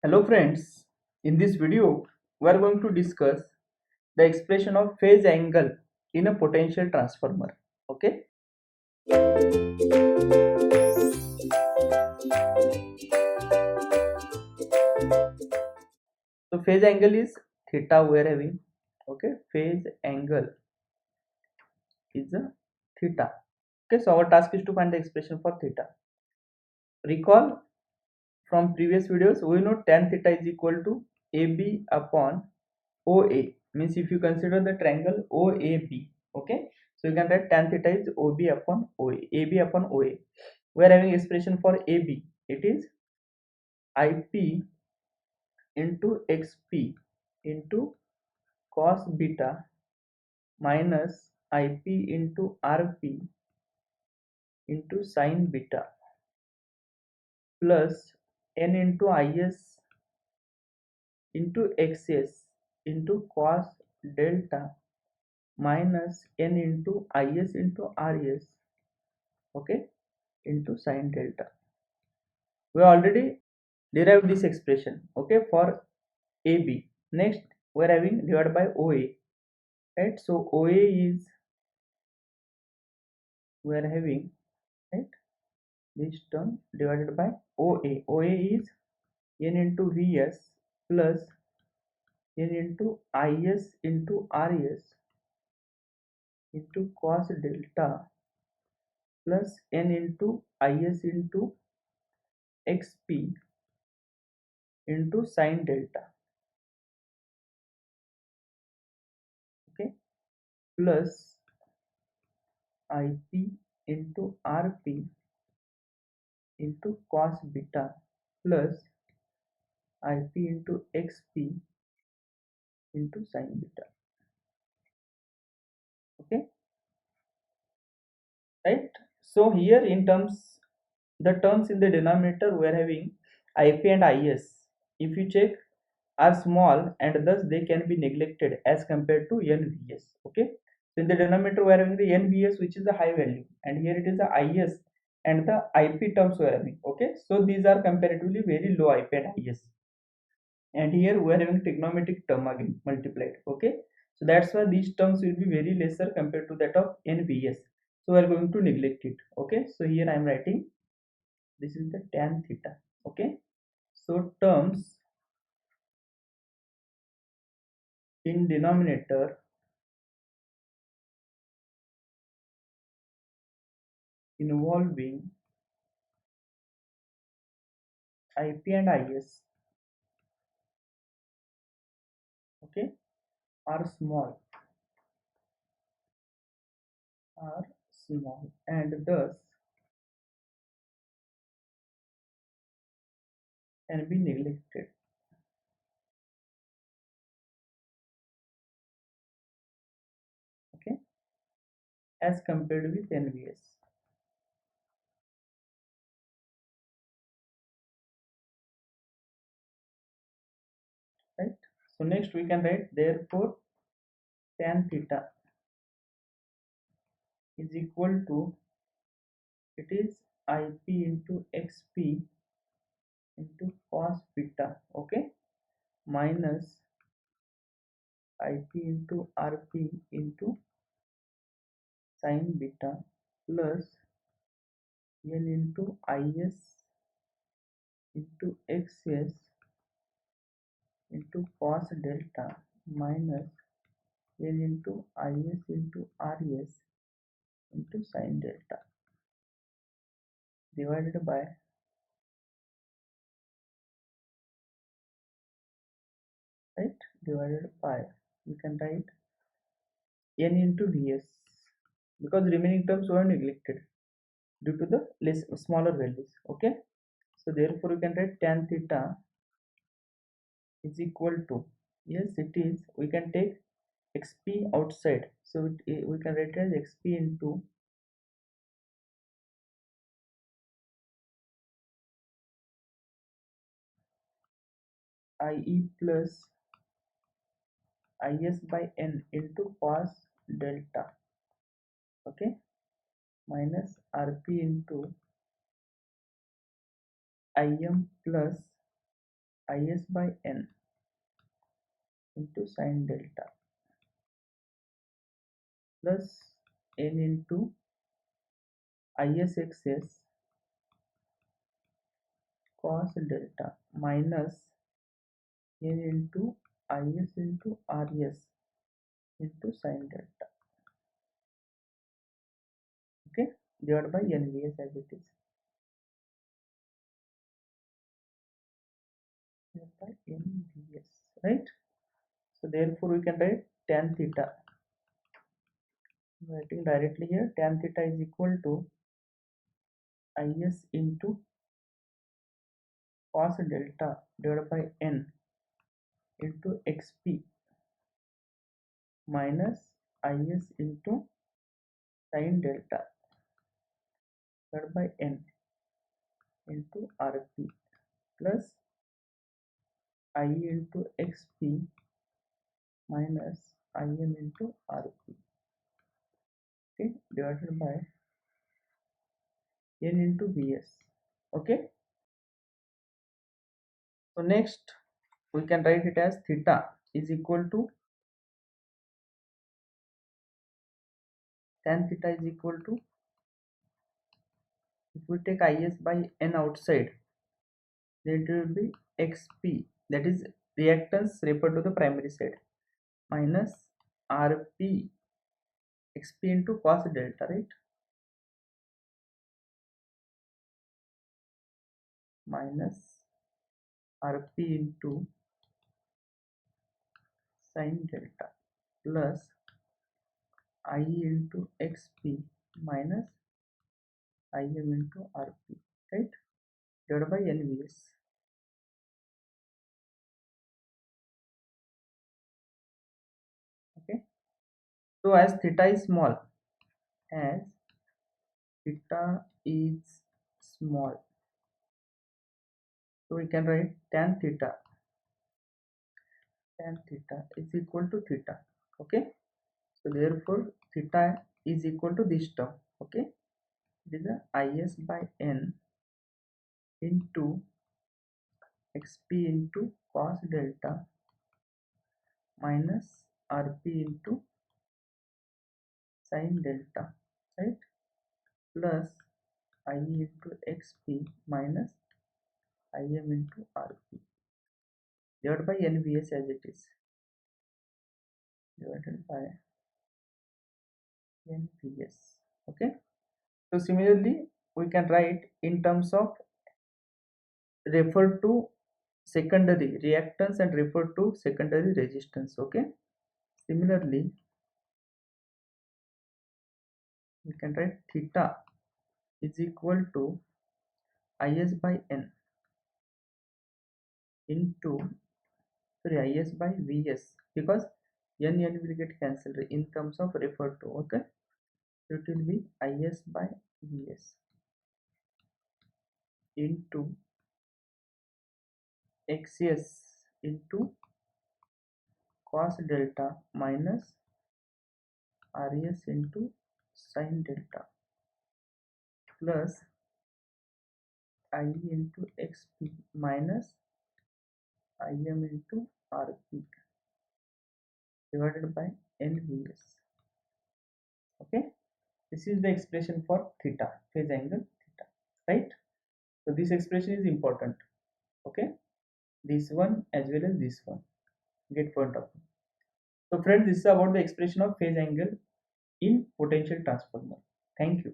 Hello friends, in this video we are going to discuss the expression of phase angle in a potential transformer. Okay, so phase angle is theta we are having. Okay, phase angle is a theta. Okay, so our task is to find the expression for theta. Recall from previous videos we know tan theta is equal to AB upon OA, means if you consider the triangle OAB, okay, so you can write tan theta is OB upon OA, AB upon OA. We are having expression for AB, it is IP into XP into cos beta minus IP into RP into sin beta plus N into IS into XS into cos delta minus N into IS into RS, okay, into sin delta. We already derived this expression, okay, for AB. Next we are having divided by OA, right? So OA is, we are having, right, this term divided by OA. OA is N into Vs plus N into Is into Rs into cos delta plus N into Is into XP into sin delta, okay, plus IP into RP into cos beta plus IP into XP into sin beta, okay, right? So here in terms, the terms in the denominator we are having IP and IS, if you check, are small and thus they can be neglected as compared to NVS, okay. So in the denominator we are having the NVS, which is the high value, and here it is the IS and the IP terms we are having, okay. So these are comparatively very low IP and IS, and here we are having trigonometric term again multiplied, okay. So that's why these terms will be very lesser compared to that of NVS, so we are going to neglect it, okay. So here I am writing, this is the tan theta, okay. So terms in denominator involving IP and IS, okay, are small, and thus can be neglected, okay, as compared with NVS, right? So next we can write, therefore tan theta is equal to, it is IP into XP into cos beta, okay, minus IP into RP into sin beta plus N into IS into XS into cos delta minus N into Is into Rs into sin delta divided by, right, divided by, we can write N into Vs, because remaining terms were neglected due to the less smaller values, okay. So therefore you can write tan theta is equal to, yes it is, we can take XP outside, so we can write as XP into IE plus Is by N into cos delta, okay, minus RP into Im plus is by n into sin delta plus n into isxs cos delta minus n into is into rs into sin delta, okay, divided by nvs as it is, divided by nvs, right? So therefore we can write tan theta, writing directly here, tan theta is equal to is into cos delta divided by n into xp minus is into sin delta divided by n into rp plus I into xp minus im into rp, okay, divided by n into vs, okay. So next we can write it as theta is equal to tan theta is equal to, if we take is by n outside, then it will be xp, that is reactance referred to the primary side, minus rp xp into cos delta, right, minus rp into sin delta plus I into xp minus im into rp, right, divided by nvs, okay. So as theta is small, as theta is small, so we can write tan theta is equal to theta, okay. So therefore theta is equal to this term, okay, it is a is by n into xp into cos delta minus rp into sin delta, right, plus I into xp minus im into rp divided by nvs as it is, divided by nvs, okay. So similarly we can write in terms of refer to secondary reactance and refer to secondary resistance, okay. Similarly we can write theta is equal to is by n into, sorry, is by vs, because n will get cancelled in terms of refer to, okay. So it will be is by vs into xs into cos delta minus rs into sin delta plus I into xp minus im into rp divided by nvs, okay. This is the expression for theta, phase angle theta, right? So this expression is important, okay, this one as well as this one, get point of view. So friends, this is about the expression of phase angle in potential transformer. Thank you.